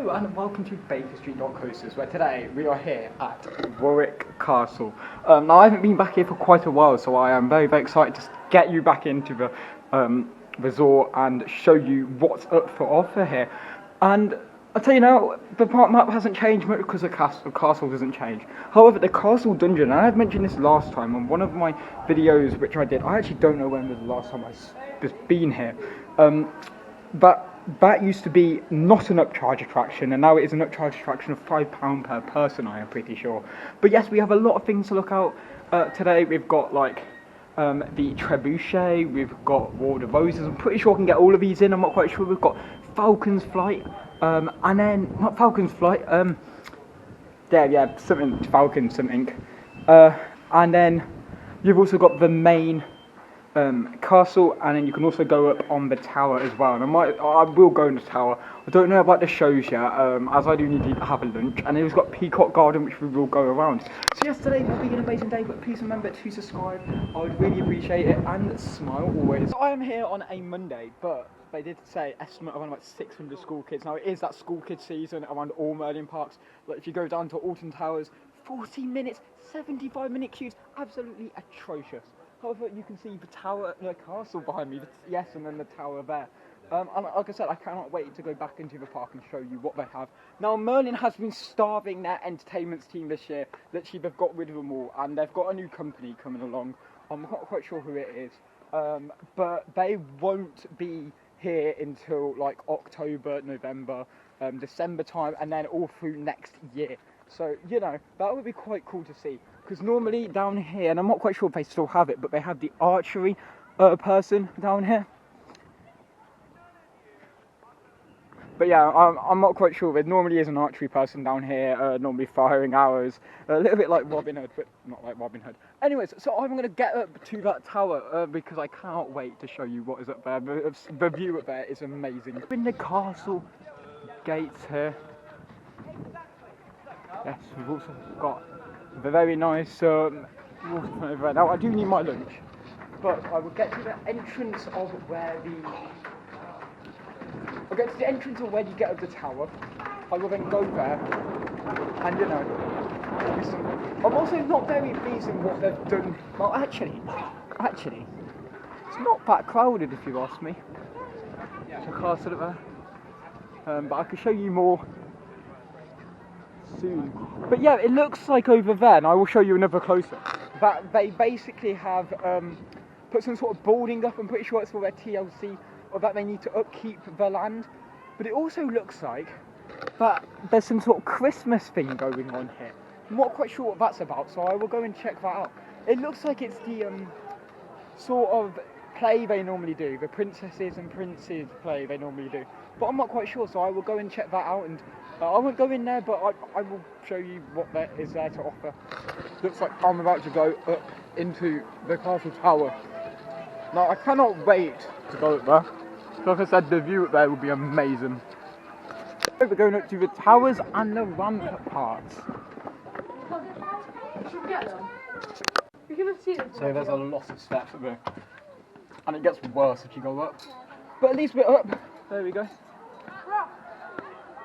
Hello and welcome to Bakerstreet.coasters, where today we are here at Warwick Castle. Now I haven't been back here for quite a while, so I am very excited to get you back into the resort and show you what's up for offer here. And I'll tell you now, the park map hasn't changed much because the castle doesn't change. However, the castle dungeon, and I had mentioned this last time on one of my videos which I did. I actually don't know when was the last time I've been here. But that used to be not an upcharge attraction, and now it is an upcharge attraction of £5 per person, I am pretty sure. But yes, we have a lot of things to look out today. We've got like the Trebuchet, we've got Ward of Roses. I'm pretty sure I can get all of these in. I'm not quite sure. We've got Falcon's Flight, and then not Falcon's Flight. Something Falcon something, and then you've also got the main castle, and then you can also go up on the tower as well. And I will go in the tower. I don't know about the shows yet, as I do need to have a lunch. And we've got Peacock Garden, which we will go around. So yesterday will be an amazing day, but please remember to subscribe. I would really appreciate it, and smile always. So I am here on a Monday, but they did say estimate around about 600 school kids. Now it is that school kids season around all Merlin parks. But if you go down to Alton Towers, 40 minutes, 75-minute queues, absolutely atrocious. However, you can see the tower, the castle behind me, yes, and then the tower there. And like I said, I cannot wait to go back into the park and show you what they have. Now, Merlin has been starving their entertainment team this year. Literally, they've got rid of them all, and they've got a new company coming along. I'm not quite sure who it is, but they won't be here until like October, November, December time, and then all through next year. So, you know, that would be quite cool to see. Because normally down here, and I'm not quite sure if they still have it, but they have the archery person down here. But yeah, I'm not quite sure. There normally is an archery person down here, normally firing arrows. A little bit like Robin Hood, but not like Robin Hood. Anyways, so I'm going to get up to that tower because I can't wait to show you what is up there. The view up there is amazing. In the castle gates here. Yes, we've also got the very nice waterfront over there. Now I do need my lunch, but I will get to the entrance of where you get up the tower. I will then go there, and you know, I'm also not very pleased in what they've done. Well, actually, it's not that crowded if you ask me. There's a castle up there, but I can show you more soon. But yeah, it looks like over there, and I will show you another closer, that they basically have put some sort of boarding up. I'm pretty sure it's for their TLC, or that they need to upkeep the land. But it also looks like that there's some sort of Christmas thing going on here. I'm not quite sure what that's about, so I will go and check that out. It looks like it's the sort of play they normally do, the princesses and princes play they normally do. But I'm not quite sure, so I will go and check that out, and I won't go in there, but I will show you what there is there to offer. Looks like I'm about to go up into the castle tower. Now I cannot wait to go up there. Like I said, the view up there will be amazing. We're going up to the towers and the ramparts. Should we get them? We can see them. So there's a lot of steps up there, and it gets worse if you go up. But at least we're up. There we go.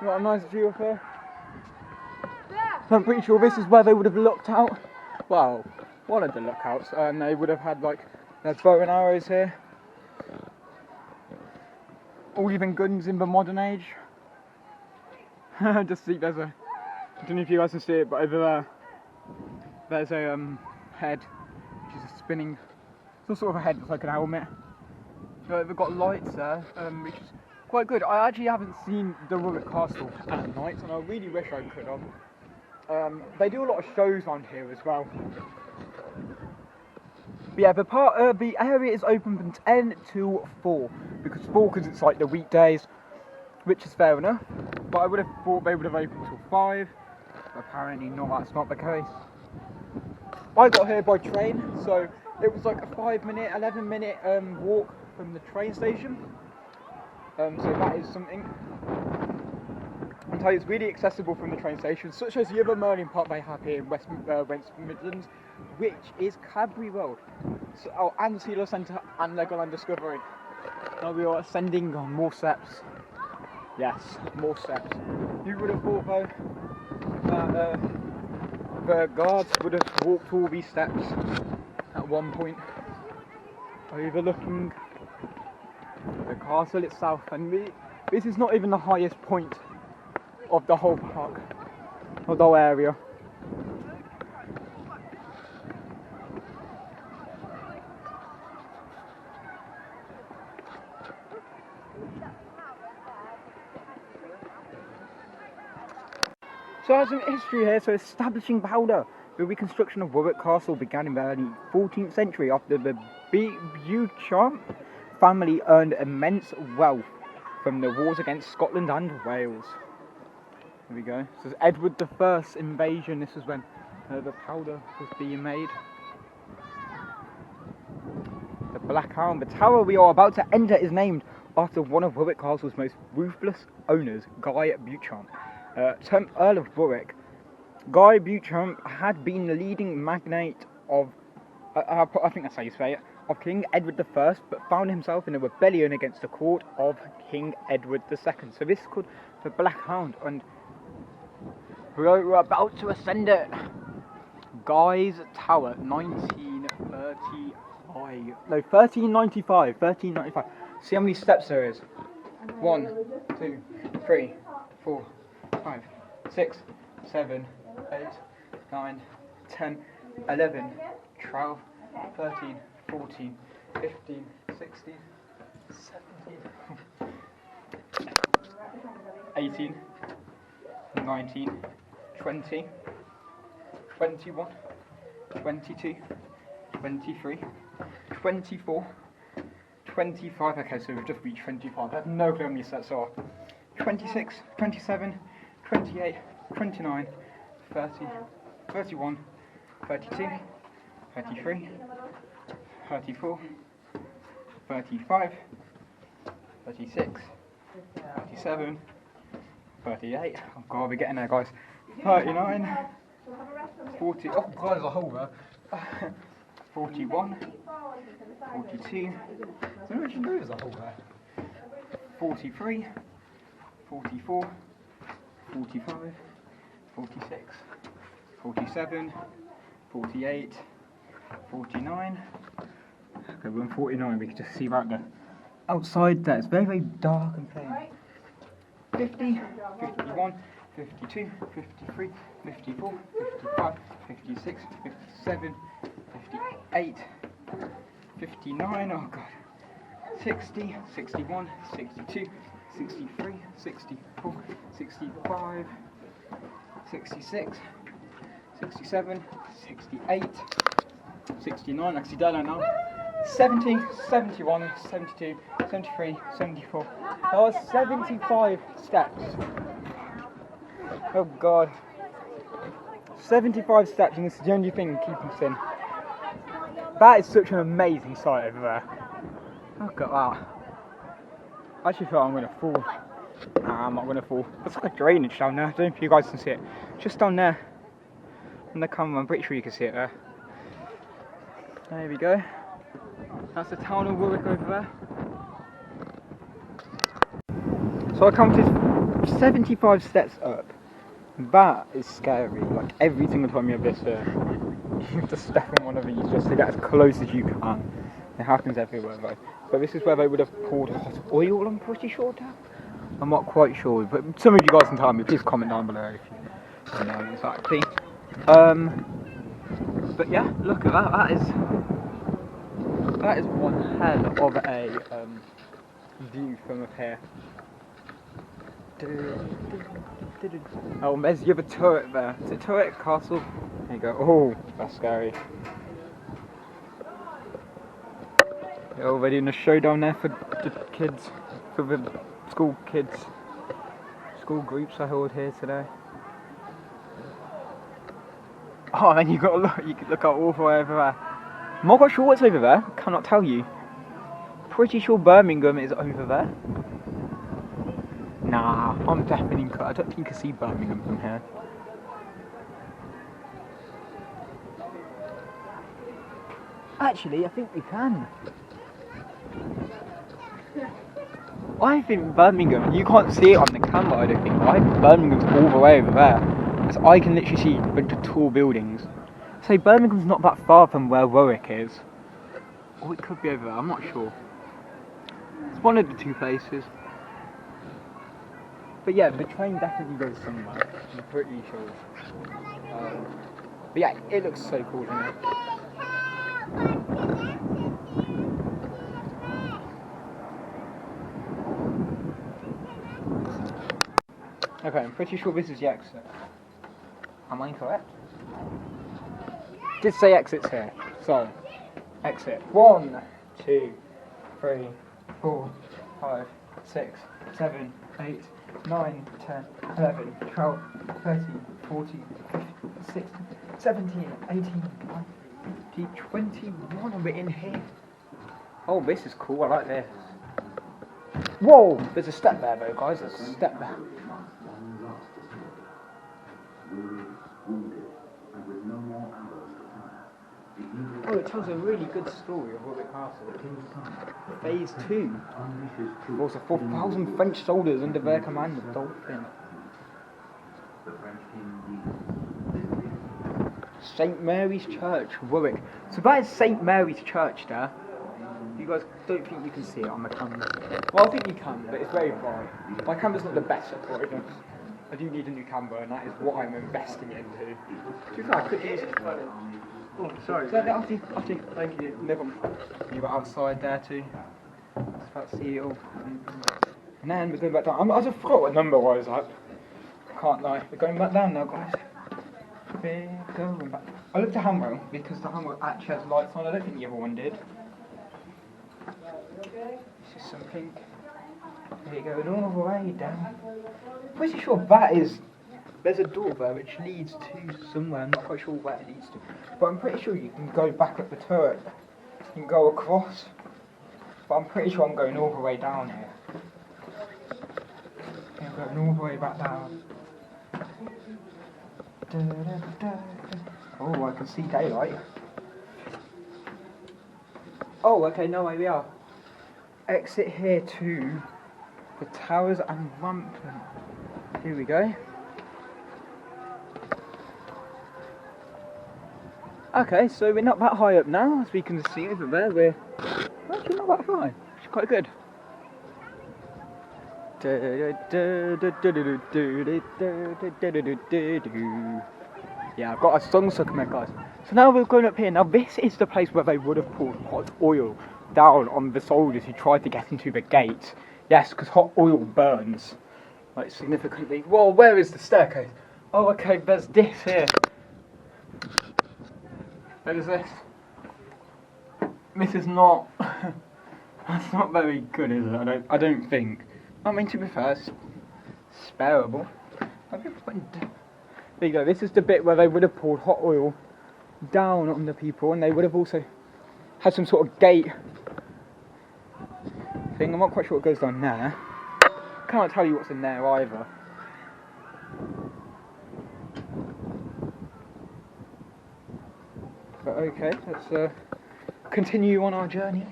Got a nice view of here. So I'm pretty sure this is where they would have looked out. Well, one of the lookouts, and they would have had like their bow and arrows here. Or even guns in the modern age. Just see, I don't know if you guys can see it, but over there, there's a head, which is a spinning, some sort of a head that's like an helmet. So they've got lights there, which is quite good. I actually haven't seen the Warwick Castle at night, and I really wish I could have. They do a lot of shows on here as well. But yeah, the area is open from 10 to 4, because it's like the weekdays, which is fair enough. But I would have thought they would have opened till 5. But apparently that's not the case. I got here by train, so it was like a 11-minute walk from the train station. So that is something. I can tell you, it's really accessible from the train station, such as the other Merlin park they have here in West Midlands, which is Cadbury World, and Sealer Centre and Legoland Discovery. Now we are ascending on more steps. Yes, more steps. You would have thought though that the guards would have walked all these steps at one point, overlooking the castle itself, and this is not even the highest point of the whole park, of the whole area. So there's some history here. So establishing powder. The reconstruction of Warwick Castle began in the early 14th century after the Beauchamp family earned immense wealth from the wars against Scotland and Wales. Here we go. This is Edward I's invasion. This is when the powder was being made. The Black Hound. The tower we are about to enter is named after one of Warwick Castle's most ruthless owners, Guy Beauchamp. Termed Earl of Warwick, Guy Beauchamp had been the leading magnate of, I think that's how you say it, of King Edward I, but found himself in a rebellion against the court of King Edward II. So this is called the Black Hound, and we're about to ascend it. Guy's Tower, 1395. See how many steps there is. 1, 2, 3, 4, 5, 6, 7, 8, 9, 10, 11, 12, 13, 14, 15, 16, 17, 18, 19, 20, 21, 22, 23, 24, 25. Okay, so we've just reached 25. I have no clue how many sets are. 26, 27, 28, 29, 30, 31, 32, 33, 34, 35, 36, 37, 38. Oh god, we're getting there, guys. 39, 40. Oh god, there's a hole there. 41, 42. I don't know what you do, there's a hole there. 43, 44, 45, 46, 47, 48, 49. Okay, we're on 49, we can just see right there. Outside there, it's very, very dark and plain. 50, 51, 52, 53, 54, 55, 56, 57, 58, 59, oh god. 60, 61, 62, 63, 64, 65, 66, 67, 68, 69, actually done now. 70, 71, 72, 73, 74. That was 75 steps. Oh god. 75 steps, and this is the only thing keeping us in. That is such an amazing sight over there. Look at that. I actually feel I'm going to fall. Nah, I'm not going to fall. There's like a drainage down there. I don't know if you guys can see it. Just down there. On the camera, I'm pretty sure you can see it there. There we go. That's the town of Warwick over there. So I counted 75 steps up. That is scary. Like every single time you have this, you have to step on one of these just to get as close as you can. It happens everywhere though. But this is where they would have poured hot oil, I'm pretty sure. I'm not quite sure, but some of you guys can tell me. Please comment down below if you know exactly. But yeah, look at that. That is one hell of a view from up here. Oh, there's the other turret there. Is it turret castle? There you go. Oh, that's scary. They're already in a showdown there for the kids, for the school kids, school groups I hold here today. Oh, and you got to look. You can look out all the way over there. I'm not quite sure what's over there. Cannot tell you. Pretty sure Birmingham is over there. Nah, I'm definitely. I don't think you can see Birmingham from here. Actually, I think we can. I think Birmingham, you can't see it on the camera, I don't think, but I think Birmingham's all the way over there. So I can literally see a bunch of tall buildings. So Birmingham's not that far from where Warwick is. Or it could be over there, I'm not sure. It's one of the two places. But yeah, the train definitely goes somewhere, I'm pretty sure. But yeah, it looks so cool, doesn't it? Okay, I'm pretty sure this is the exit. Am I incorrect? Did say exits here, so exit. 1, 2, 3, 4, 5, 6, 7, 8, 9, 10, 11, 12, 13, 14, 15, 16, 17, 18, 19, 21, and we're in here. Oh, this is cool, I like this. Whoa! There's a step there though, guys, there's a step there. Oh, it tells a really good story of Warwick Castle. Phase 2. Also 4,000 French soldiers under their command of Dolphin. St Mary's Church, Warwick. So that is St Mary's Church there. You guys don't think you can see it on the camera. Well, I think you can, but it's very bright. My camera's not the best at brightness. I do need a new camera, and that is what I'm investing into. To be fair, I could use it. Oh, sorry. So, after, thank you. Never mind. You were outside there too. It's about to see it all. And then we're going back down. I just forgot what number I was at. I can't lie. We're going back down now, guys. We're going back. I looked at handrail because the handrail actually has lights on. I don't think the other one did. This is some pink. We're going all the way down. I'm pretty sure that is. There's a door there which leads to somewhere. I'm not quite sure where it leads to, but I'm pretty sure you can go back up the turret. You can go across, but I'm pretty sure I'm going all the way down here. I'm going all the way back down. Oh, I can see daylight. Oh, okay, no way we are. Exit here to the towers and rampant. Here we go. Okay, so we're not that high up now, as we can see over there. We're actually not that high. It's quite good. Yeah, I've got a song stuck in my guys. So now we're going up here. Now this is the place where they would have poured hot oil down on the soldiers who tried to get into the gate. Yes, because hot oil burns, like, significantly. Well, where is the staircase? Oh, okay, there's this here. What is this? This is not. That's not very good, is it? I don't think. I mean, to be fair, it's spareable. There you go. This is the bit where they would have poured hot oil down on the people, and they would have also had some sort of gate thing. I'm not quite sure what goes down there. I can't tell you what's in there either. But okay, let's continue on our journey.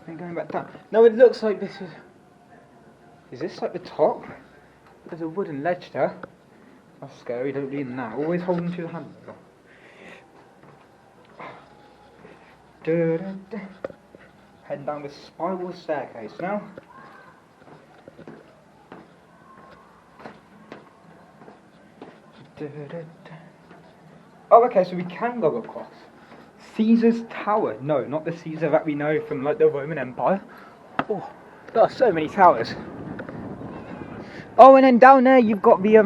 We're going back down. No, it looks like this is... Is this like the top? There's a wooden ledge there. That's scary, don't lean that. Always holding to the handle. Heading down the spiral staircase now. Oh, okay, so we can go across. Caesar's Tower. No, not the Caesar that we know from, like, the Roman Empire. Oh, there are so many towers. Oh, and then down there you've got the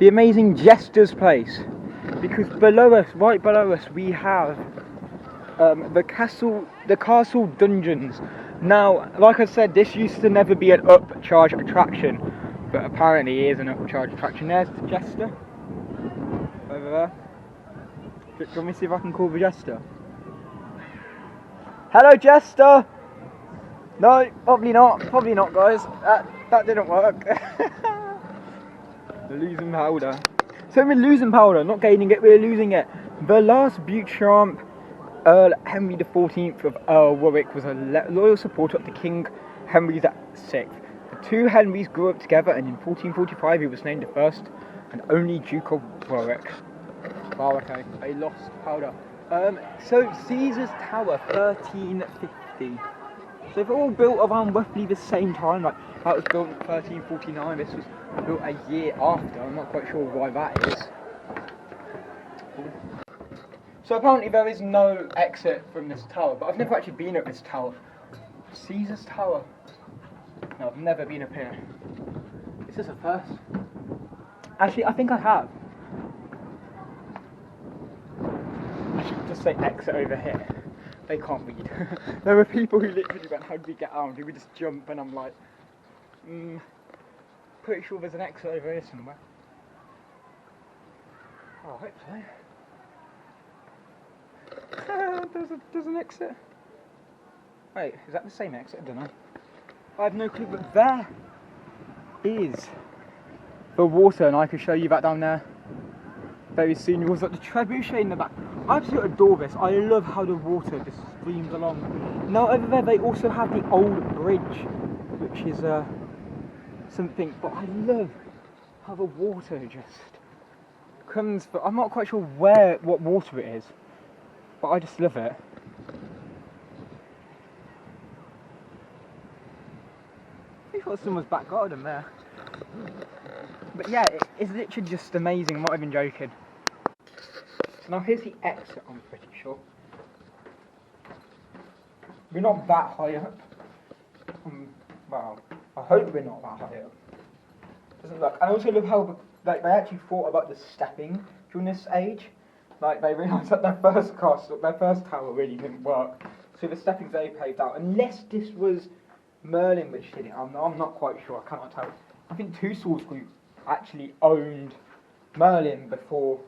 amazing Jester's place. Because below us, right below us, we have the castle dungeons. Now, like I said, this used to never be an upcharge attraction, but apparently it is an upcharge attraction. There's the Jester. Over there. Do you want me to see if I can call the Jester? Hello, Jester! No, probably not, guys. That didn't work. We're losing powder. So we're losing powder, not gaining it, we're losing it. The last Beauchamp, Earl Henry XIV of Warwick, was a loyal supporter of the King Henry VI. The two Henrys grew up together, and in 1445 he was named the first and only Duke of Warwick. Wow, okay, they lost powder. So Caesar's Tower, 1350. So they're all built around roughly the same time. Like that was built in 1349. This was built a year after. I'm not quite sure why that is. So apparently there is no exit from this tower, but I've never actually been at this tower. Caesar's Tower. No, I've never been up here. Is this a first? Actually, I think I have. I should just say exit over here. They can't read. There were people who literally went, how do we get out? Do we just jump? And I'm like, pretty sure there's an exit over here somewhere. Oh, I hope so. There's an exit. Wait, is that the same exit? I don't know. I have no clue, but there is the water, and I can show you that down there very soon. You've also got the trebuchet in the back. I absolutely adore this. I love how the water just streams along. Now over there they also have the old bridge, which is something, but I love how the water just comes, but I'm not quite sure what water it is, but I just love it. I thought someone's back garden there. But yeah, it's literally just amazing. I'm not even joking. So now here's the exit, I'm pretty sure. We're not that high up. Well, I hope we're not that high up. Doesn't look. And I also love how they actually thought about the stepping during this age. Like they realised that their first tower really didn't work. So the steppings they paved out, unless this was Merlin which did it, I'm not quite sure, I cannot tell. I think Two Swords Group actually owned Merlin before.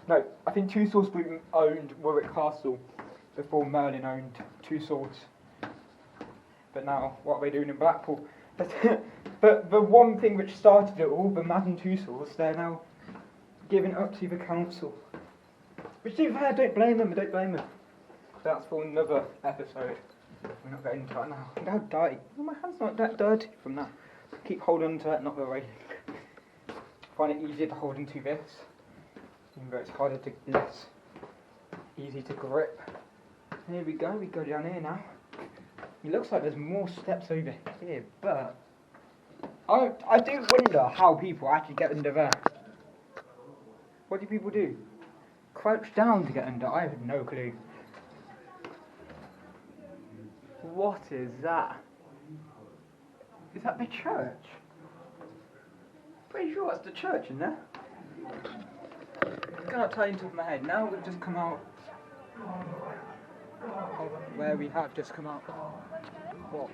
No, I think Two Swords Group owned Warwick Castle before Merlin owned Two Swords. But now, what are they doing in Blackpool? But the one thing which started it all, the Madden Two Swords, they're now giving up to the council. Which, to be fair, I don't blame them. That's for another episode. We're not getting into that now. Look how dirty. Well, my hand's not that dirty from that. Keep holding to it, not the railing. I find it easier to hold into this, even though it's harder to less easy to grip. Here we go down here now. It looks like there's more steps over here, but I do wonder how people actually get under there. What do people do? Crouch down to get under? I have no clue. What is that? Is that the church? Pretty sure that's the church in there. I cannot tell you on top of my head. Now we've just come out of where we have just come out. What?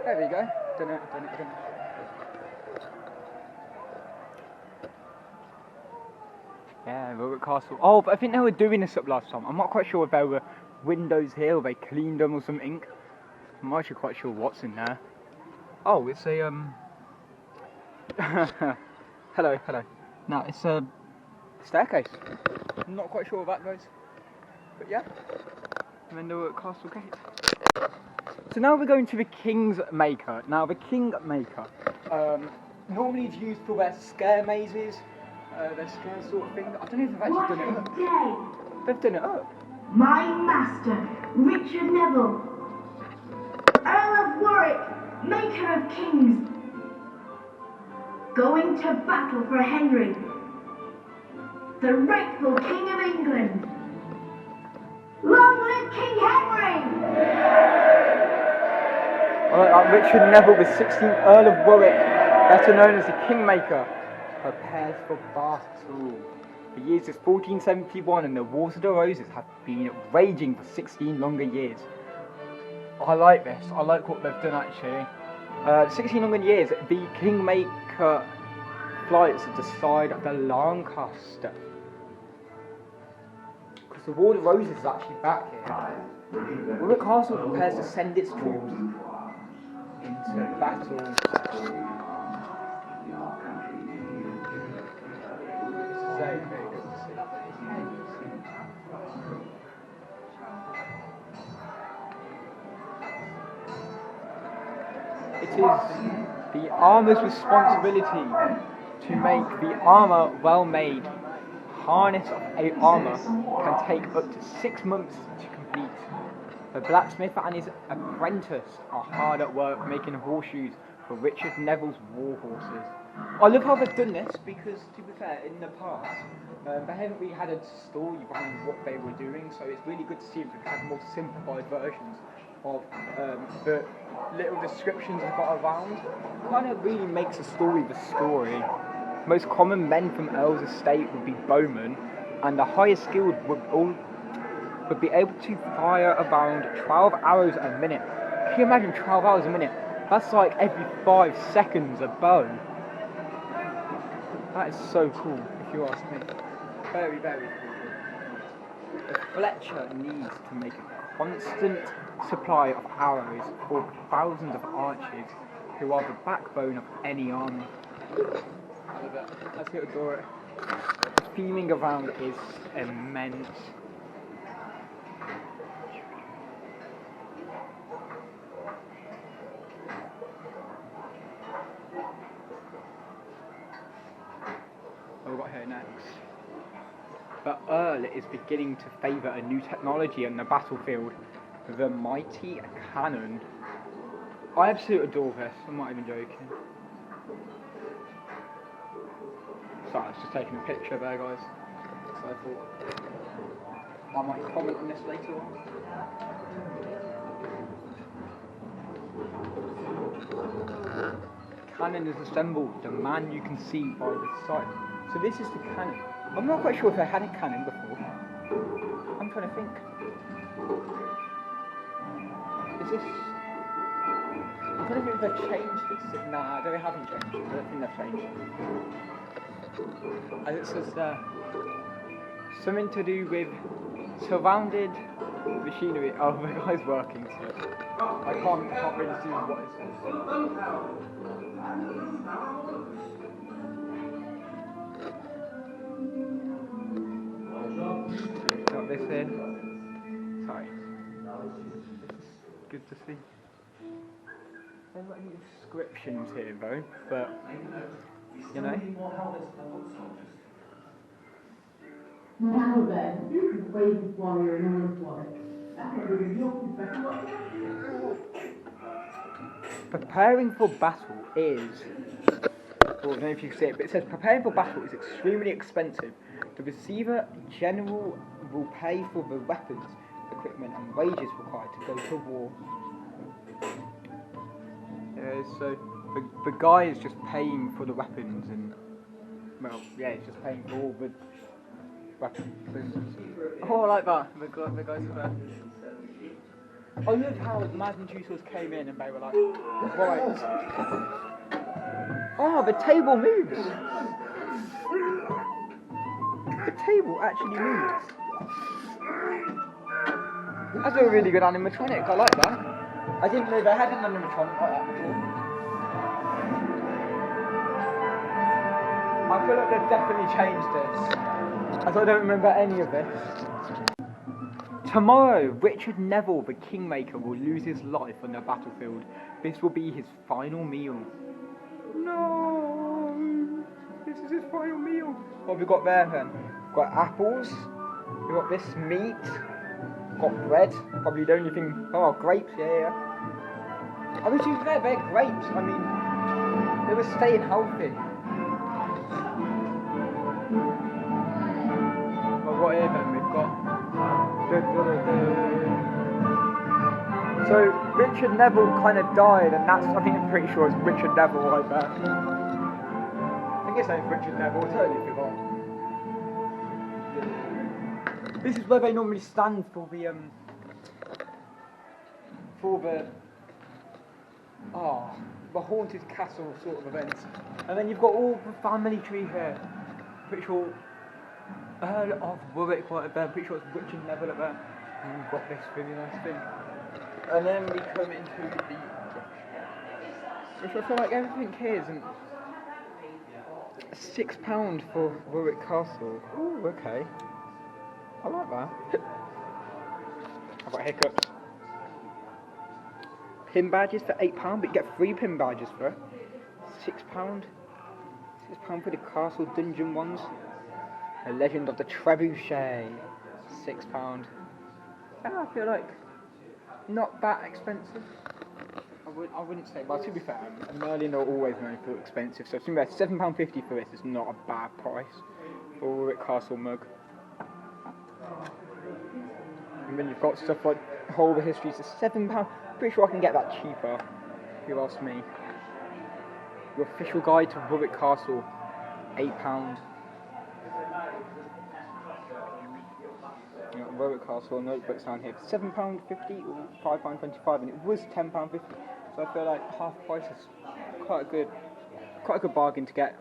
There we go. Done it. Yeah, Warwick Castle. Oh, but I think they were doing this up last time. I'm not quite sure if there were windows here or they cleaned them or something. I'm not actually quite sure what's in there. Oh, it's a hello. No, it's a staircase. I'm not quite sure where that goes. But yeah. And then the castle gate. So now we're going to the King's Maker. Now the King Maker normally is used for their scare mazes, their scare sort of thing. I don't know if they've actually done it up. They've done it up. My master, Richard Neville, Earl of Warwick, Maker of Kings, going to battle for Henry, the rightful King of England. Long live King Henry! Richard Neville, the 16th Earl of Warwick, better known as the Kingmaker, prepares for battle. The year is 1471 and the Wars of the Roses have been raging for 16 longer years. I like this. I like what they've done actually. 16 longer years, the Kingmaker flights to decide the Lancaster. Because the War of the Roses is actually back here. Warwick Castle prepares to send its troops into battle. Very good to see. is the armour's responsibility to make the armour well made. Harness of a armour can take up to 6 months to complete. The blacksmith and his apprentice are hard at work making horseshoes for Richard Neville's war horses. I love how they've done this because, to be fair, in the past, they haven't really had a story behind what they were doing, so it's really good to see if they've had more simplified versions of the little descriptions they've got around. It kind of really makes a story the story. Most common men from Earl's estate would be bowmen, and the highest skilled would be able to fire around 12 arrows a minute. Can you imagine 12 hours a minute? That's like every 5 seconds a bow. That is so cool, if you ask me. Very, very cool. The Fletcher needs to make a constant supply of arrows for thousands of archers who are the backbone of any army. Let's go adore it. The theming around is immense. What have we got here next? The Earl is beginning to favour a new technology on the battlefield, the mighty cannon. I absolutely adore this, I'm not even joking. Sorry, I was just taking a picture there, guys. So I thought I might comment on this later on. Cannon is assembled, the man you can see by the side. So this is the cannon. I'm not quite sure if they had a cannon before. I'm trying to think. Is this... I'm trying to think if they've changed this. Nah, they haven't changed. I don't think they've changed. As it says there, something to do with surrounded machinery. Oh, the guy's working, so I can't really see what it says. Got this here. Sorry. This is good to see. There's not any descriptions here though, but you know. Now then, who's the bravest warrior in all of Warwick? Preparing for battle is, I don't know if you can see it, but it says preparing for battle is extremely expensive. The receiver general will pay for the weapons, equipment and wages required to go to war. Yeah, so the guy is just paying for the weapons and, well, yeah, he's just paying for all the weapons. Oh, I like that, the guys are there. I love how the Mad Producers came in and they were like, right. Oh, the table moves. The table actually moves. That's a really good animatronic, I like that. I didn't know they had an animatronic like that before. I feel like they've definitely changed this, as I don't remember any of this. Tomorrow, Richard Neville, the Kingmaker, will lose his life on the battlefield. This will be his final meal. No! This is his final meal. What have we got there then? We've got apples. We've got this meat. We've got bread. Probably the only thing... Oh, grapes, yeah. I mean, to be fair, they're grapes. I mean, they were staying healthy. Well, what here then? We've got... So Richard Neville kind of died, and that's, I think I'm pretty sure it's Richard Neville right there. I think his name's Richard Neville, I totally forgot. This is where they normally stand for the haunted castle sort of events. And then you've got all the family tree here. Pretty sure Earl of Warwick right there, pretty sure it's Richard Neville up there. And we've got this really nice thing. And then we come into the... Which I feel like everything here isn't... £6 for Warwick Castle. Ooh, okay. I like that. I've got hiccups. pin badges for £8, but you get 3 pin badges for it. £6. £6 for the castle dungeon ones. The Legend of the Trebuchet, £6. Yeah, I feel like not that expensive. I wouldn't say, but to be fair, Merlin are always known for expensive, so to be fair, £7.50 for this is not a bad price for Warwick Castle mug. And then you've got stuff like Whole of the Histories for £7. Pretty sure I can get that cheaper, if you ask me. Your official guide to Warwick Castle, £8. Warwick Castle notebooks down here, £7.50 or £5.25, and it was £10.50. So I feel like half price is quite a good bargain to get.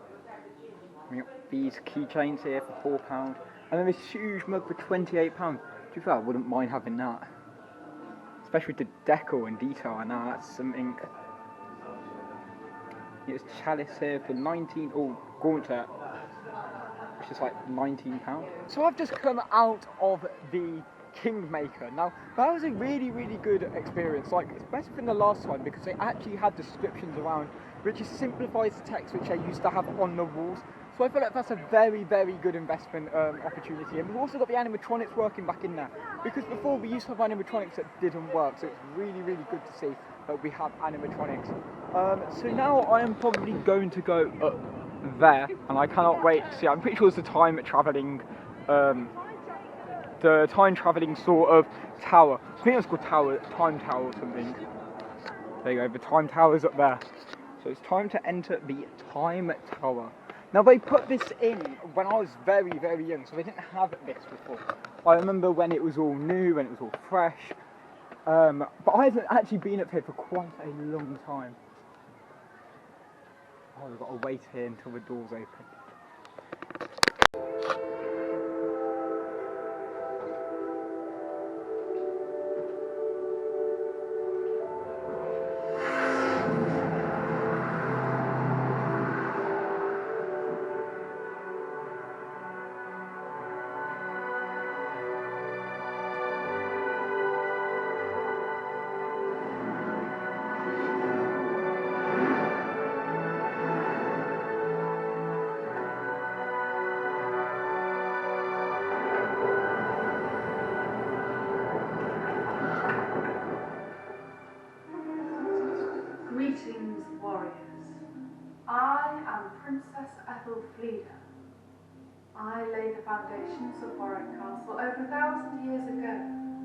We got these keychains here for £4, and then this huge mug for £28. To be fair, I wouldn't mind having that, especially with the decor and detail. And now that's something. It's chalice here for 19. Oh, gauntlet, which is like £19. So I've just come out of the Kingmaker. Now that was a really good experience, like it's better than the last time because they actually had descriptions around, which is simplifies the text which they used to have on the walls. So I feel like that's a very good investment opportunity. And we've also got the animatronics working back in there, because before we used to have animatronics that didn't work, so it's really good to see that we have animatronics. So now I am probably going to go up there, and I cannot wait to see. I'm pretty sure it's the time travelling sort of tower. I think it's called time tower or something. There you go, the time tower's up there. So it's time to enter the time tower. Now they put this in when I was very young, so they didn't have this before. I remember when it was all new, when it was all fresh. But I haven't actually been up here for quite a long time. Oh, we've got to wait here until the doors open. Greetings, warriors. I am Princess Ethelfleda. I laid the foundations of Warwick Castle over 1,000 years ago,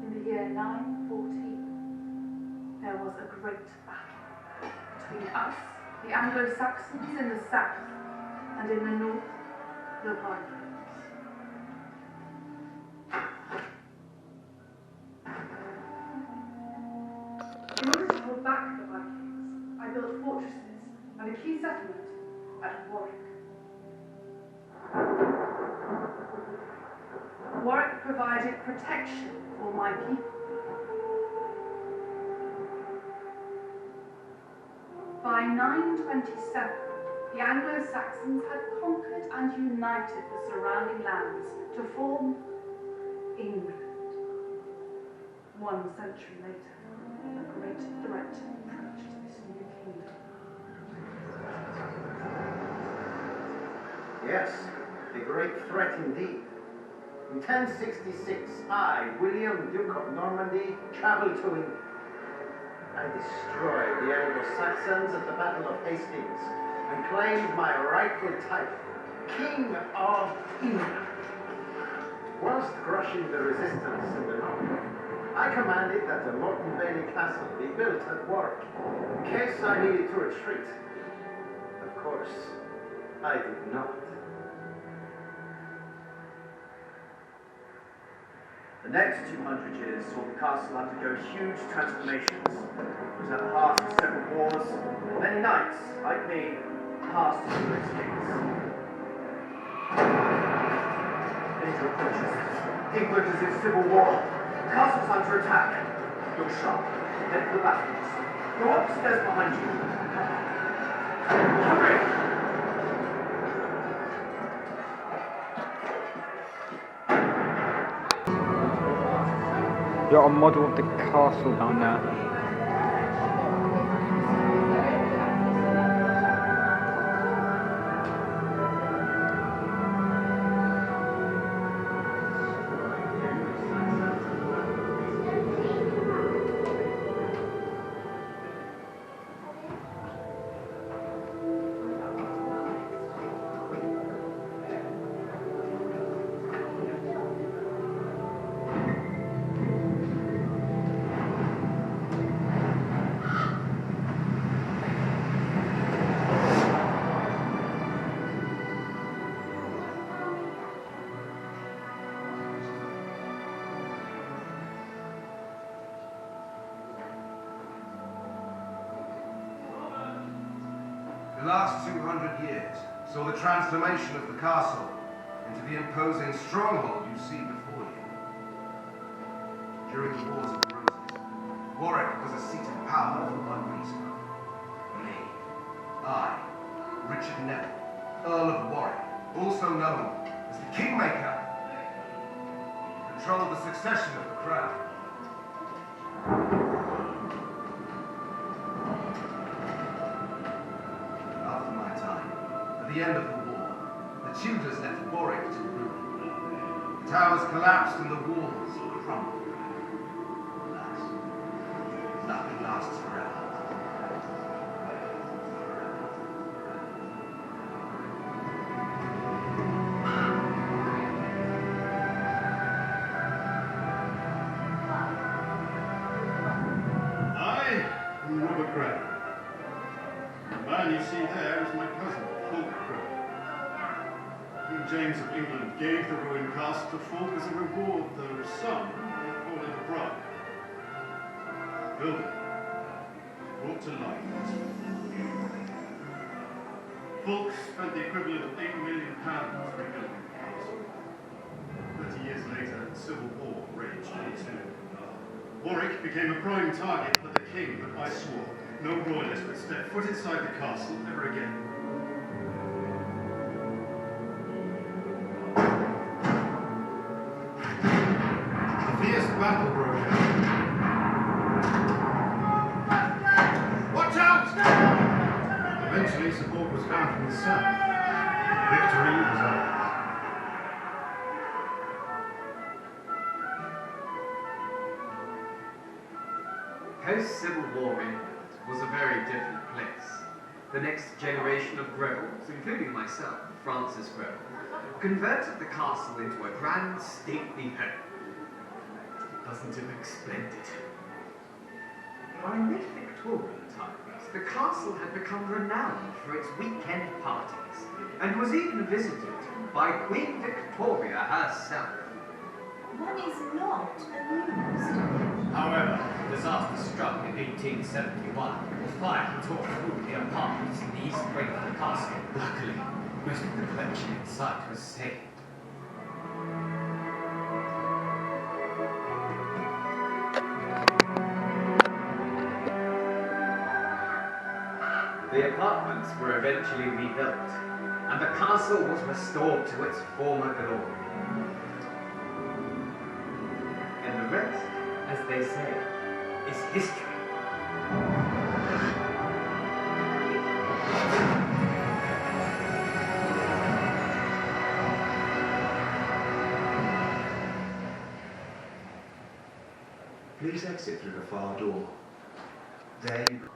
in the year 914. There was a great battle between us, the Anglo-Saxons in the south, and in the north, the Vikings. In order to hold back the Vikings, I built fortresses and a key settlement at Warwick. Warwick provided protection for my people. By 927, the Anglo-Saxons had conquered and united the surrounding lands to form England. 1 century later, a great threat approached this new kingdom. Yes, a great threat indeed. In 1066, I, William, Duke of Normandy, travelled to England. I destroyed the Anglo-Saxons at the Battle of Hastings and claimed my rightful title, King of England. Whilst crushing the resistance in the north, I commanded that the Morton Bailey Castle be built at Warwick, in case I needed to retreat. Of course, I did not. The next 200 years saw the castle undergo huge transformations. It was at the heart of several wars, and many knights, like me, passed through its gates. Danger approaches. England is in civil war. The castle's under attack. Look sharp. Head for the battlements. Go upstairs behind you. Hurry! Got a model of the castle down there. last 200 years saw the transformation of the castle into the imposing stronghold you see before you. During the Wars of the Roses, Warwick was a seat of power for one reason. Me, I, Richard Neville, Earl of Warwick, also known as the Kingmaker, controlled the succession of the crown. After my time, at the end of the war, the Tudors left Warwick to ruin. The towers collapsed and the walls crumbled. Alas, nothing lasts forever. Robert Gray. The man you see there is my cousin, Fulk Gray. King James of England gave the ruined castle to Fulk as a reward, though some may call it a bribe. The building brought to life as Fulk spent the equivalent of £8 million rebuilding the castle. 30 years later, the Civil War raged on too. Warwick became a prime target for the king, but I swore no royalist would step foot inside the castle ever again. A fierce battle broke out. Watch out! Eventually, support was found from the south. Victory was ours. Post-Civil War England was a very different place. The next generation of Grevilles, including myself, Francis Greville, converted the castle into a grand, stately home. Doesn't it look splendid? By mid-Victorian times, the castle had become renowned for its weekend parties, and was even visited by Queen Victoria herself. One is not amused. However, disaster struck in 1871. Fire tore through the apartments in the east wing of the castle. Luckily, most of the collection inside was saved. The apartments were eventually rebuilt, and the castle was restored to its former glory. And the rest, as they say, is history. Please exit through the far door. There you go.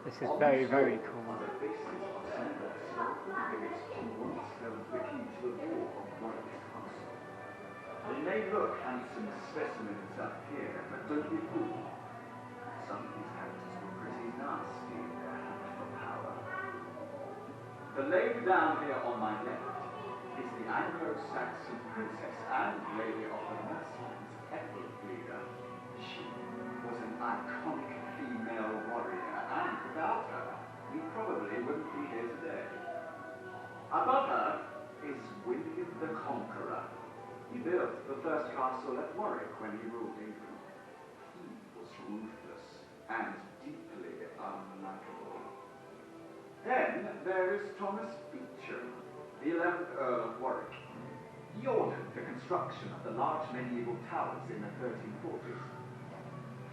This is very, very cool. They may look handsome specimens up here, but don't be fooled. Some of these characters were pretty nasty in their hunt for power. The lady down here on my left is the Anglo-Saxon princess and lady of the Northlands, Ethelfleda. She was an iconic female warrior, and without her, we probably wouldn't be here today. Above her is William the Conqueror. He built the first castle at Warwick when he ruled England. He was ruthless and deeply unlikable. Then there is Thomas Beecham, the 11th Earl of Warwick. He ordered the construction of the large medieval towers in the 1340s.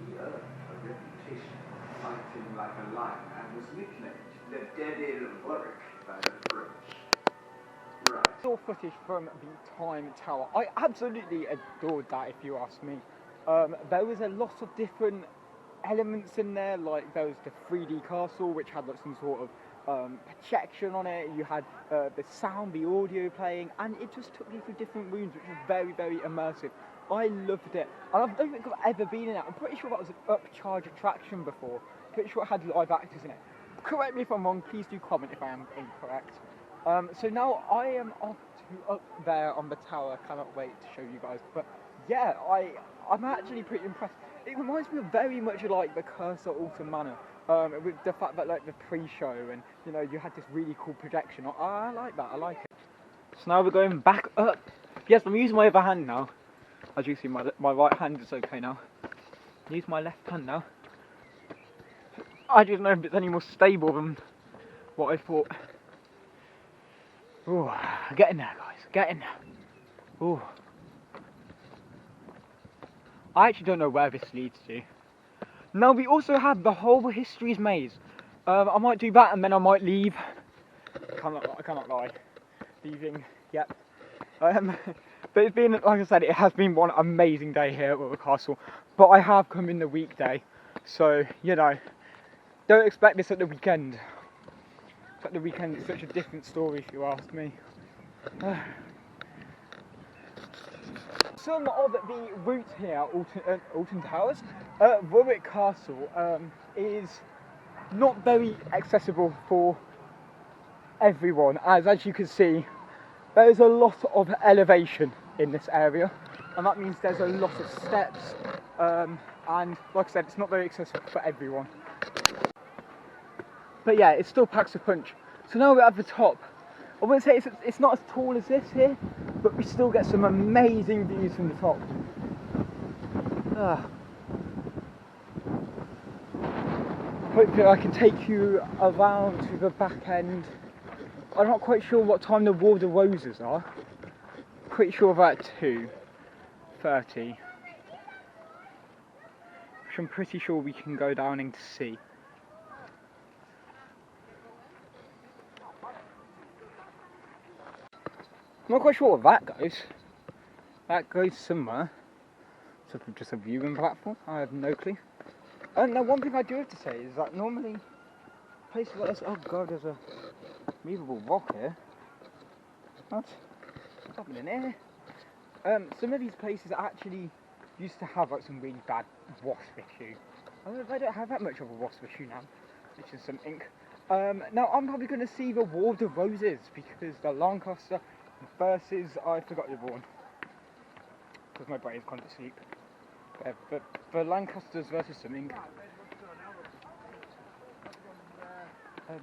He earned a reputation for fighting like a lion and was nicknamed the Devil of Warwick by the French. Right. Saw footage from the Time Tower. I absolutely adored that, if you ask me. There was a lot of different elements in there, like there was the 3D castle, which had like some sort of projection on it. You had the sound, the audio playing, and it just took you through different rooms, which was very, very immersive. I loved it, and I don't think I've ever been in it. I'm pretty sure that was an upcharge attraction before. Pretty sure it had live actors in it. Correct me if I'm wrong, please do comment if I am incorrect. So now I am off to up there on the tower. Cannot wait to show you guys. But yeah, I'm actually pretty impressed. It reminds me of very much like the Cursor Altar Manor, with the fact that like the pre-show and you know you had this really cool projection. I like that. I like it. So now we're going back up. Yes, I'm using my other hand now. As you see, my right hand is okay now. Use my left hand now. I don't know if it's any more stable than what I thought. Ooh, getting there, guys. Getting there. Ooh. I actually don't know where this leads to. Now we also have the whole History's Maze. I might do that and then I might leave. I cannot lie. Leaving, yep. But it's been, like I said, it has been one amazing day here at Warwick Castle. But I have come in the weekday, so you know, don't expect this at the weekend. At the weekend, it's such a different story if you ask me. Some of the route here at Alton Towers, Warwick Castle, is not very accessible for everyone, as you can see, there is a lot of elevation in this area, and that means there's a lot of steps, and like I said, it's not very accessible for everyone. But yeah, it still packs a punch. So now we're at the top. I wouldn't say it's not as tall as this here, but we still get some amazing views from the top. Hopefully I can take you around to the back end. I'm not quite sure what time the War of the Roses are. Pretty sure they're at 2:30. Which I'm pretty sure we can go down and see. I'm not quite sure where that goes. That goes somewhere. So just a viewing platform. I have no clue. Now one thing I do have to say is that normally places like this, oh god, there's a movable rock here. What's happening here? Some of these places actually used to have like some really bad wasp issue. They don't have that much of a wasp issue now, which is something. Now I'm probably going to see the War of the Roses because the Lancaster versus, I forgot the one because my brain's gone to sleep. The Lancasters versus something.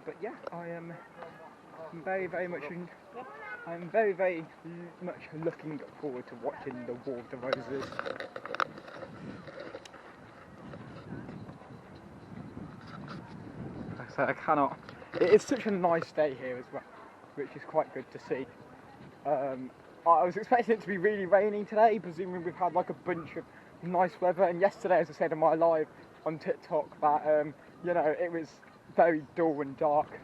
But yeah, I am very much looking forward to watching the War of the Roses. Like I said, I cannot. It is such a nice day here as well, which is quite good to see. I was expecting it to be really rainy today, presuming we've had like a bunch of nice weather, and yesterday, as I said in my live on TikTok, that you know, it was very dull and dark.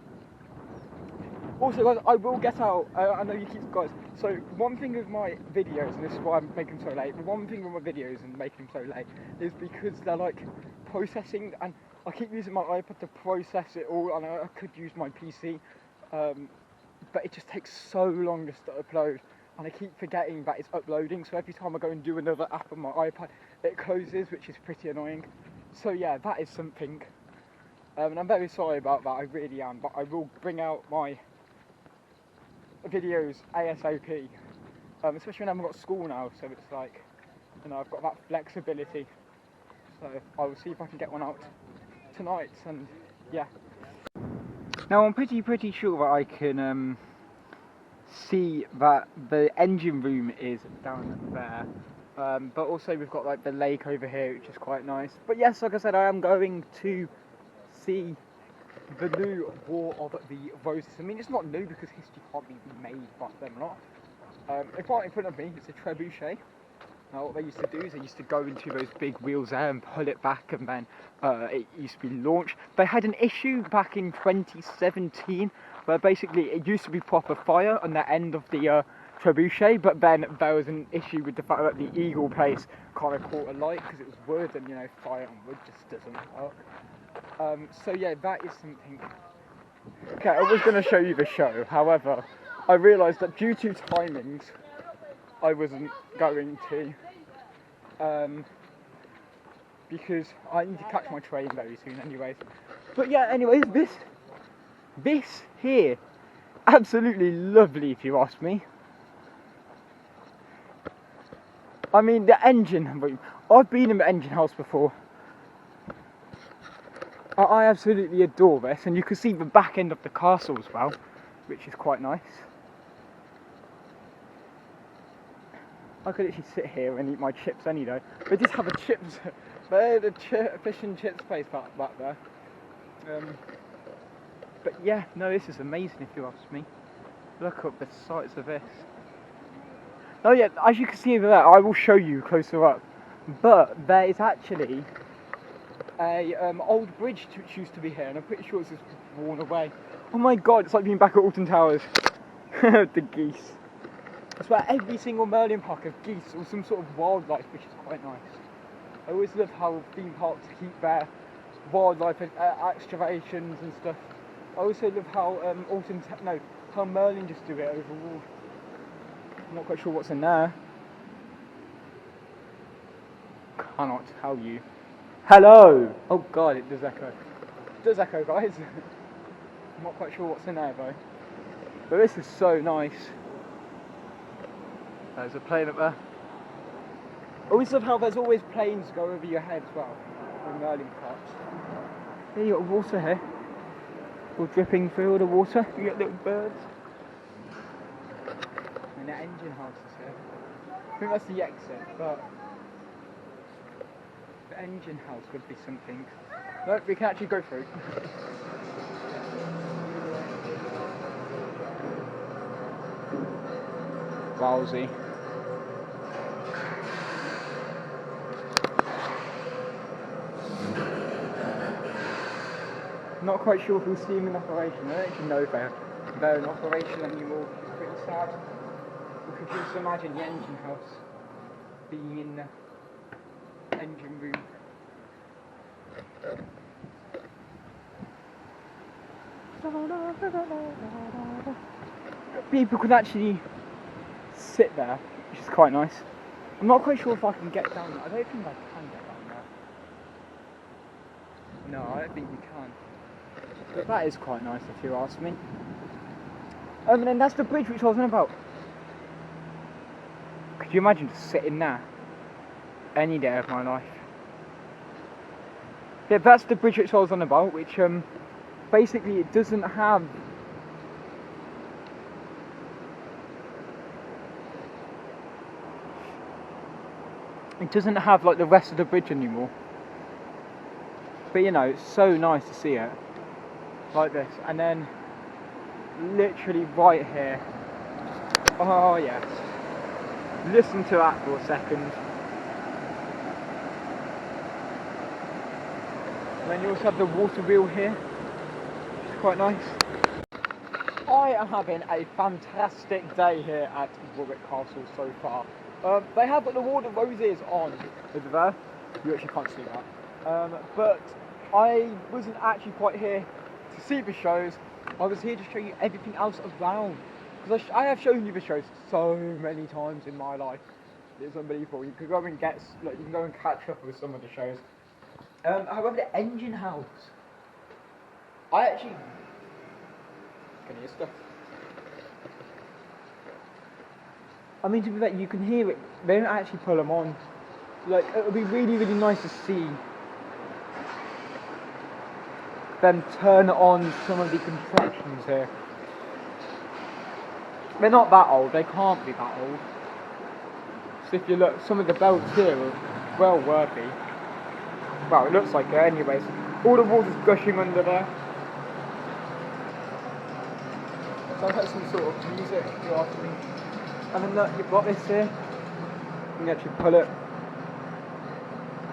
Also guys, I will get out, I know you keep guys, so one thing with my videos, and this is why I'm making them so late, but one thing with my videos and making them so late is because they're like processing, and I keep using my iPad to process it all, and I could use my PC, but it just takes so long to upload, and I keep forgetting that it's uploading, so every time I go and do another app on my iPad, it closes, which is pretty annoying. So yeah, that is something, and I'm very sorry about that, I really am, but I will bring out my videos ASAP, especially when I haven't got school now, so it's like, you know, I've got that flexibility, so I will see if I can get one out tonight, and yeah. Now I'm pretty sure that I can see that the engine room is down there, but also we've got like the lake over here, which is quite nice. But yes, like I said, I am going to see the new War of the Roses. I mean, it's not new because history can't be made by them a lot. Right in front of me is a trebuchet. Now what they used to do is they used to go into those big wheels there and pull it back, and then it used to be launched. They had an issue back in 2017 where basically it used to be proper fire on the end of the trebuchet, but then there was an issue with the fact that the eagle place kind of caught alight because it was wood, and you know, fire on wood just doesn't work. So yeah, that is something. Okay, I was going to show you the show, however, I realised that due to timings, I wasn't going to, because I need to catch my train very soon anyways. But yeah, anyways, this here, absolutely lovely if you ask me. I mean, the engine room, I've been in the engine house before. I absolutely adore this, and you can see the back end of the castle as well, which is quite nice. I could actually sit here and eat my chips any day. They just have a chips, fish and chips place back there. But yeah, no, this is amazing if you ask me. Look at the sights of this. Oh yeah, as you can see over there, I will show you closer up. But there is actually a old bridge which used to be here, and I'm pretty sure it's just worn away. Oh my god, it's like being back at Alton Towers. The geese. That's where every single Merlin park has geese or some sort of wildlife, which is quite nice. I always love how theme parks keep their wildlife excavations and stuff. I also love how how Merlin just do it overall. I'm not quite sure what's in there. Cannot tell you. Hello! Oh god, it does echo. It does echo, guys. I'm not quite sure what's in there though. But this is so nice. There's a plane up there. I always love how there's always planes go over your head as well in Merlin parks. Here you got water here. All dripping through all the water. You get little birds. And the engine house is here. I think that's the exit, but the engine house would be something. Look, we can actually go through. Wowsy. Not quite sure if we'll see them in operation. I don't actually know if they're in operation anymore, which is pretty sad. We could just imagine the engine house being in the engine room. People could actually sit there, which is quite nice. I'm not quite sure if I can get down there. I don't think I can get down there. No, I don't think you can. But that is quite nice if you ask me. And then that's the bridge which I was on about. Could you imagine just sitting there any day of my life? Yeah, that's the bridge which I was on about, which basically it doesn't have like the rest of the bridge anymore. But you know, it's so nice to see it like this, and then literally right here. Oh yes. Listen to that for a second. And then you also have the water wheel here, which is quite nice. I am having a fantastic day here at Warwick Castle so far. They have got the Wall of Roses on over there. You actually can't see that. But I wasn't actually quite here to see the shows. I was here to show you everything else around. Because I have shown you the shows so many times in my life. It's unbelievable. You could go and you can go and catch up with some of the shows. However, the engine house. I actually can hear stuff. I mean, to be fair, you can hear it. They don't actually pull them on. Like, it would be really, really nice to see them turn on some of the contraptions here. They're not that old. They can't be that old. So if you look, some of the belts here are well worthy. Well, it looks like it anyways. All the water's gushing under there. So I've had some sort of music, if you ask me. And then look, you've got this here. You can actually pull it.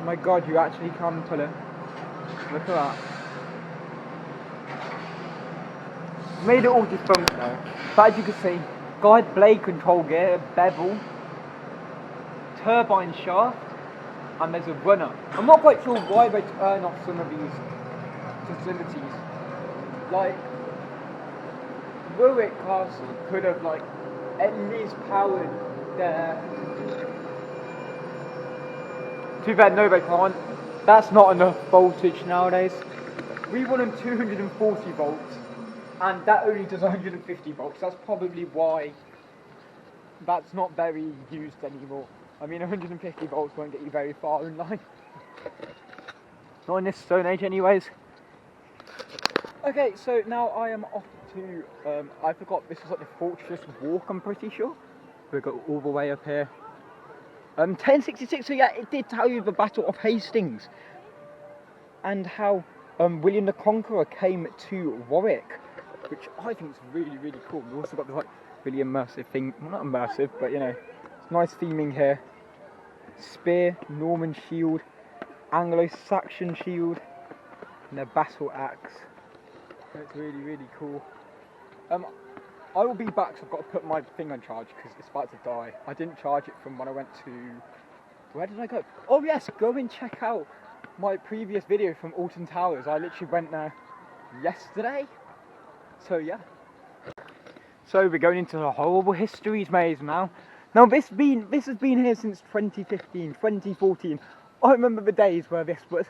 Oh my god, you actually can pull it. Look at that. Made it all defunct though. But as you can see, guide blade control gear, bevel, turbine shaft, and there's a runner. I'm not quite sure why they turn off some of these facilities. Like, Warwick Castle could have at least powered their... Too bad, no they can't. That's not enough voltage nowadays. We want them 240 volts, and that only does 150 volts. That's probably why that's not very used anymore. I mean, 150 volts won't get you very far in life. Not in this Stone Age anyways. Okay, so now I am off to, I forgot, this is like the Fortress Walk, I'm pretty sure. We got all the way up here. 1066, so yeah, it did tell you the Battle of Hastings. And how William the Conqueror came to Warwick, which I think is really, really cool. We've also got the like really immersive thing, well, not immersive, but you know, it's nice theming here. Spear, Norman shield, Anglo-Saxon shield, and a battle axe. It's really, really cool. I will be back, so I've got to put my thing on charge because it's about to die. I didn't charge it from when I went to... Where did I go? Oh yes, go and check out my previous video from Alton Towers. I literally went there yesterday. So yeah. So we're going into the horrible histories maze now. Now this has been here since 2015, 2014. I remember the days where this was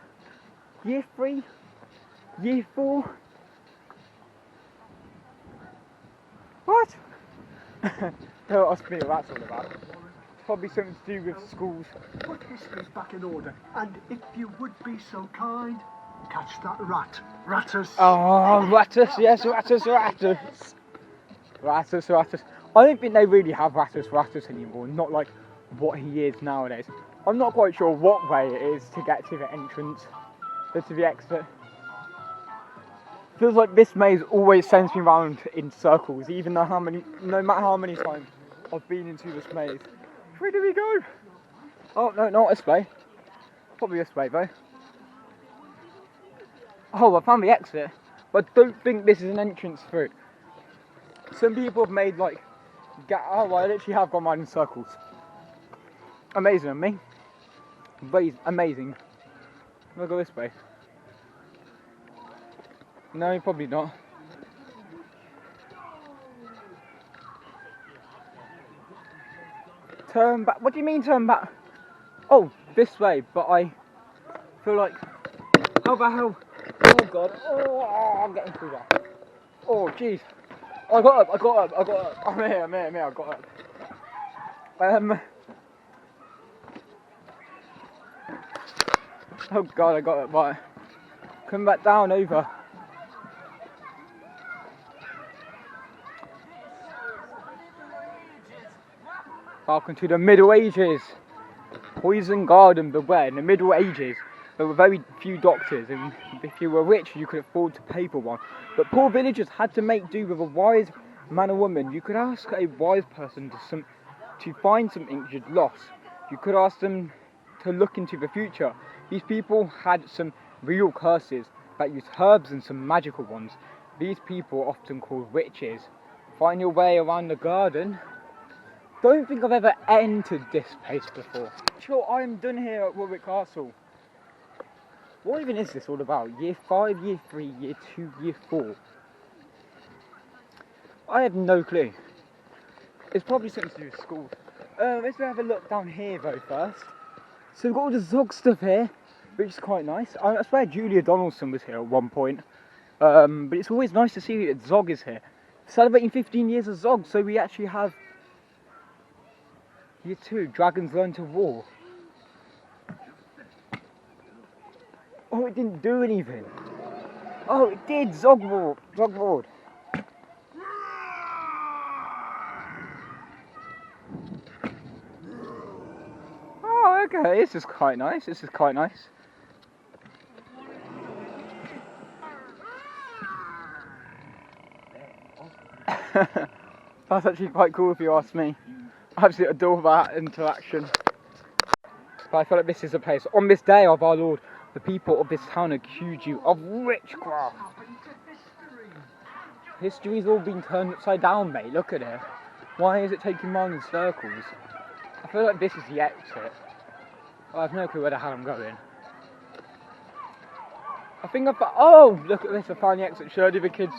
year 3, year 4. What? Don't ask me what that's all about. It's probably something to do with schools. Put history's back in order, and if you would be so kind, catch that rat. Rattus. Oh, Rattus, yes, Rattus, Rattus. Rattus, Rattus. I don't think they really have Rattus, Rattus anymore, not like what he is nowadays. I'm not quite sure what way it is to get to the entrance, or to the exit. Feels like this maze always sends me round in circles, even though no matter how many times I've been into this maze. Where do we go? Oh, no, not this way. Probably this way, though. Oh, I found the exit, but I don't think this is an entrance through. Some people have made, like, oh, I literally have gone round in circles. Amazing on me. Amazing. I'll go this way. No, probably not. Turn back. What do you mean turn back? Oh, this way, but I feel like... How the hell? Oh god. Oh, I'm getting through that. Oh, jeez. I got up. I'm here, I got up. Oh god, I got up, right. Come back down, over. Welcome to the Middle Ages. Poison garden, beware. In the Middle Ages, there were very few doctors, and if you were rich, you could afford to pay for one. But poor villagers had to make do with a wise man or woman. You could ask a wise person to find something you'd lost. You could ask them to look into the future. These people had some real curses that used herbs and some magical ones. These people are often called witches. Find your way around the garden. Don't think I've ever entered this place before. Sure, I am done here at Warwick Castle. What even is this all about? Year 5, year 3, year 2, year 4? I have no clue. It's probably something to do with school. Let's have a look down here though first. So we've got all the Zog stuff here, which is quite nice. I swear Julia Donaldson was here at one point. But it's always nice to see that Zog is here. Celebrating 15 years of Zog, so we actually have Year 2, Dragons Learn to Roar. Oh, it didn't do anything. Oh, it did! Zog roared. Oh, okay, this is quite nice. That's actually quite cool if you ask me. I absolutely adore that interaction. But I feel like this is a place. On this day of our Lord, the people of this town accuse you of witchcraft. History's all been turned upside down, mate. Look at it. Why is it taking round in circles? I feel like this is the exit. I have no clue where the hell I'm going. I think I've got... Oh, look at this. I found the exit. Should I do the kids'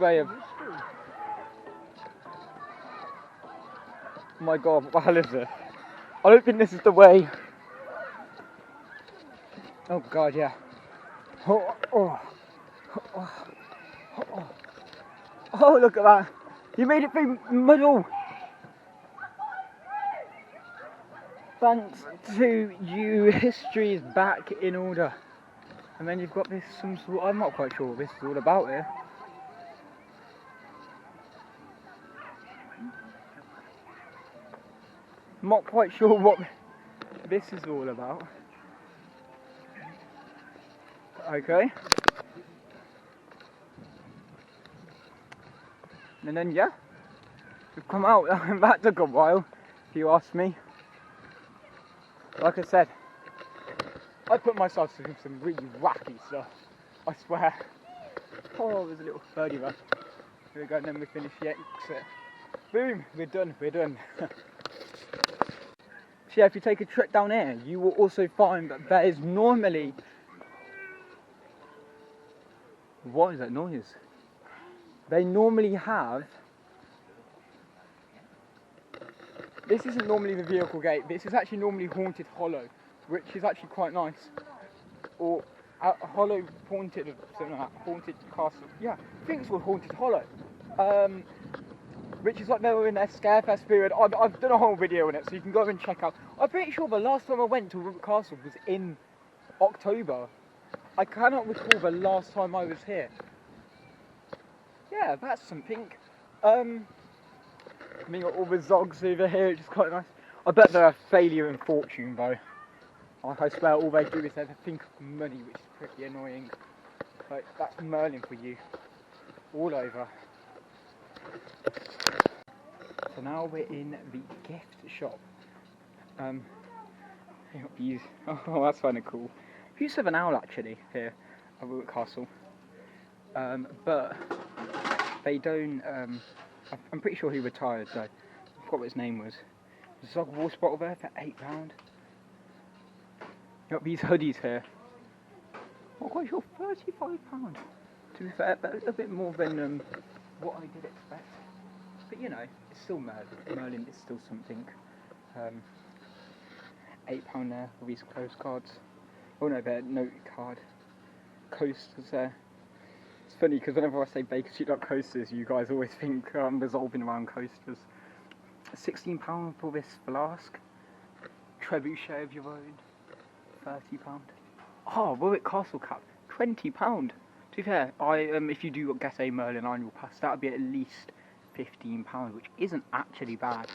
way of... Oh my god, what the hell is this? I don't think this is the way. Oh god, yeah. Oh, look at that. You made it through muddle. Thanks to you, history is back in order. And then you've got this some sort. I'm not quite sure what this is all about here. I'm not quite sure what this is all about. Okay. And then yeah, we've come out. That took a while, if you ask me. Like I said, I put myself through some really wacky stuff, I swear. Oh, there's a little birdie there. Here we go, and then we finish the exit. Boom, we're done, we're done. So yeah, if you take a trip down here, you will also find that there is normally... What is that noise? They normally have... This isn't normally the vehicle gate, this is actually normally Haunted Hollow, which is actually quite nice. Or Hollow Haunted, something like that, Haunted Castle. Yeah, I think it's called Haunted Hollow. Which is like they were in their Scarefest period. I've done a whole video on it, so you can go and check out. I'm pretty sure the last time I went to Warwick Castle was in October. I cannot recall the last time I was here. Yeah, that's something. I mean, got all the zogs over here, which is quite nice. I bet they're a failure in fortune though. Like I swear, all they do is they think of money, which is pretty annoying. Like, that's Merlin for you. All over. So now we're in the gift shop. Oh, that's kind of cool. We used to have an owl actually here at Warwick Castle. But they don't, I'm pretty sure he retired though. I forgot what his name was. There's a Zog water bottle there for £8. Got these hoodies here. Not quite sure, £35. To be fair, but a little bit more than what I did expect. But you know, it's still Merlin. Merlin is still something. £8 there for these postcards. Oh no, they're note card. Coasters there. It's funny because whenever I say Bakerstreet.coasters, you guys always think I'm resolving around coasters. £16 for this flask. Trebuchet of your own. £30. Oh, Warwick Castle cap. £20. To be fair, if you do get a Merlin annual pass, that would be at least £15, which isn't actually bad.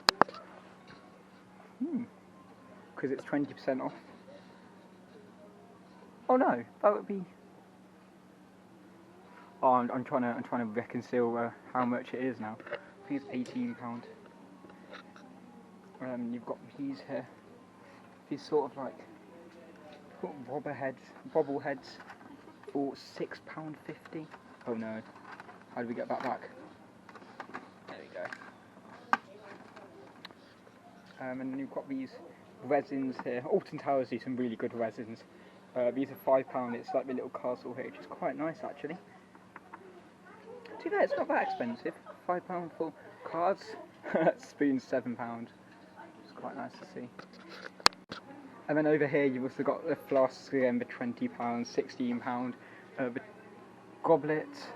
Because it's 20% off. Oh no, that would be. Oh, I'm trying to reconcile how much it is now. I think it's £18. You've got these here. These sort of like bobbleheads for £6.50. Oh no, how do we get that back? There we go. And then you've got these resins here. Alton Towers do some really good resins. These are £5. It's like the little castle here, which is quite nice actually. To be fair, it's not that expensive. £5 for cards. Spoons £7. It's quite nice to see. And then over here you've also got the flasks again, the £20, £16. The goblets,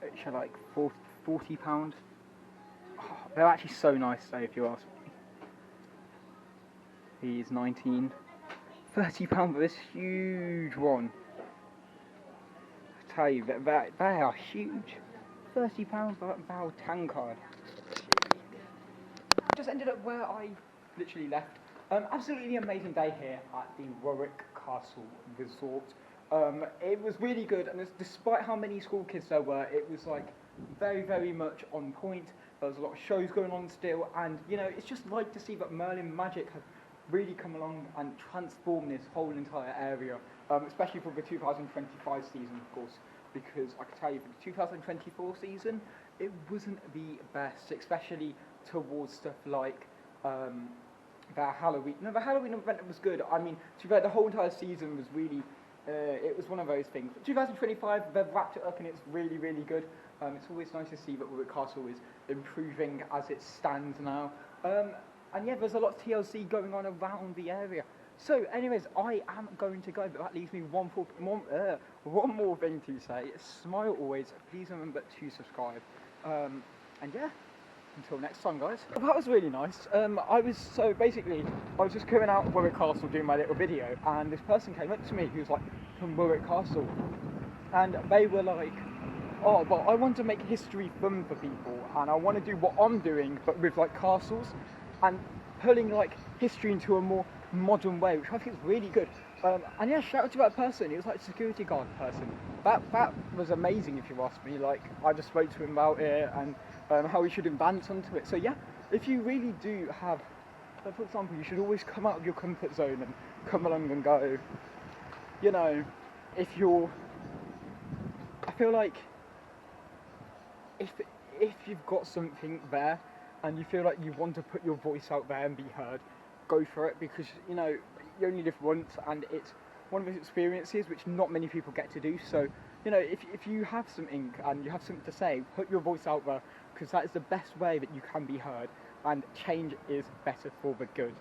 which are like £40. Oh, they're actually so nice though, if you ask me. These £19. £30 for this huge one. I tell you, they are huge. £30 for that Bow Tankard. Just ended up where I literally left. Absolutely amazing day here at the Warwick Castle Resort. It was really good, and despite how many school kids there were, it was like very, very much on point. There was a lot of shows going on still, and you know, it's just like to see that Merlin magic has really come along and transformed this whole entire area, especially for the 2025 season, of course, because I can tell you for the 2024 season, it wasn't the best, especially towards stuff like the Halloween. No, the Halloween event was good. I mean, to be fair, the whole entire season was really, it was one of those things. But 2025, they've wrapped it up and it's really, really good. It's always nice to see that Warwick Castle is improving as it stands now. And yeah, there's a lot of TLC going on around the area. So, anyways, I am going to go, but that leaves me one more thing to say. Smile always. Please remember to subscribe. And yeah, until next time, guys. Well, that was really nice. I was just coming out of Warwick Castle doing my little video, and this person came up to me who was like, from Warwick Castle, and they were like, oh, but I want to make history fun for people, and I want to do what I'm doing, but with like castles, and pulling like history into a more modern way, which I think is really good. And yeah, shout out to that person. He was like a security guard person. That was amazing, if you ask me. Like, I just spoke to him about it and how we should advance onto it. So yeah, if you really do have, so for example, you should always come out of your comfort zone and come along and go. You know, if you're, I feel like if you've got something there and you feel like you want to put your voice out there and be heard, go for it, because you know you only live once and it's one of those experiences which not many people get to do. So you know, if you have something and you have something to say, put your voice out there, because that is the best way that you can be heard, and change is better for the good.